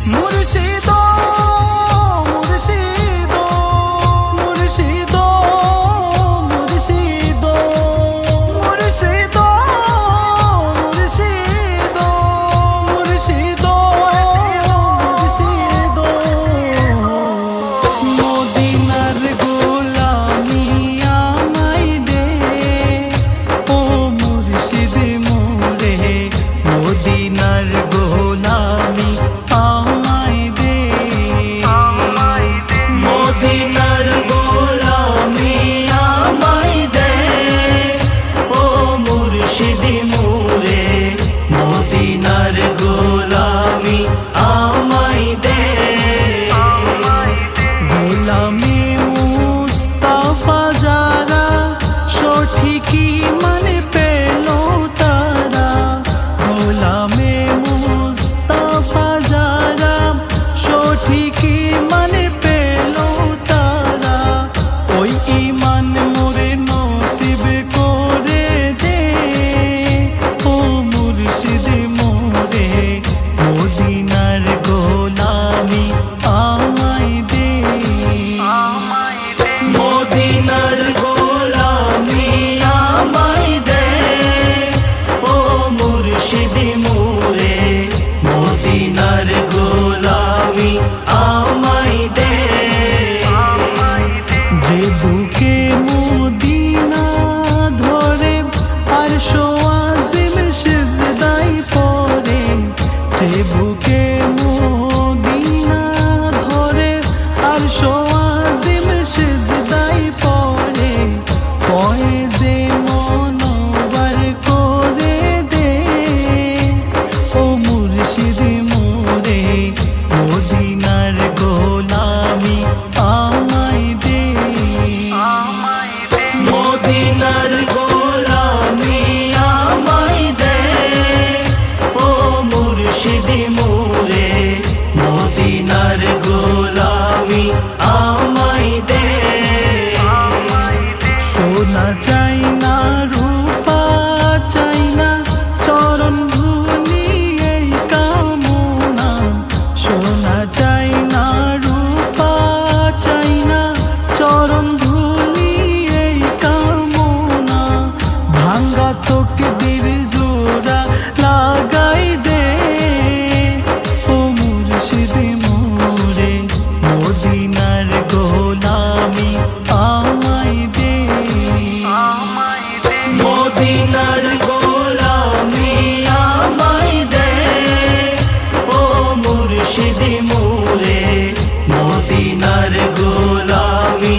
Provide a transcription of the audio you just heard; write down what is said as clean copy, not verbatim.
মুর্শিদ মুর্শিদ মুর্শিদ মুর্শিদ মুর্শিদ মুর্শিদ মুর্শিদ মুর্শিদ মদিনার গোলামি আমায় দে ও মুর্শিদ মোরে মদিনার গোলামি আমায় দে মদিনার গোলামি আমায় দে ও মুর্শিদ মোরে মদিনার গোলামি আমায় দে গোলামি মুস্তাফা যারা সঠিকই মানে পেল তারা গোলামি মুস্তাফা যারা সঠিকই মানে পেল তারা ওই ঈমান মোরে নসিব করে দে ও মুর্শিদ মোরে মদিনার গোলামি আমায় দে মদিনার গোলামি আমায় দে ও মুর্শিদ মোরে মদিনার গোলামি আমায় দে যে বুকে মদিনা ধরে আর সোয়াজিম সিজদাই পড়ে যে বুকে মদিনা ধরে আর সোয়াজিম সিজদাই পড়ে ফয়েজে মনোবার করে দে ও মুর্শিদ মোরে মদিনার গোলামি আমায় দে মদিনার গোলামি আমায় দে ও মুর্শিদ মোরে মদিনার গোলামি আমায় দে সোনা চাই না রূপা চাই না চরণ ধুলি এই কামনা সোনা চাই না রূপা চাই না চরণ ধুলি এই কামনা ভাঙ্গা তোকে দিল জোড়া লাগাই দে ও মুর্শিদ মোরে মদিনার গোলামি আমায় দে মদিনার গোলামি আমায় দে ও মুর্শিদ মোরে মদিনার গোলামি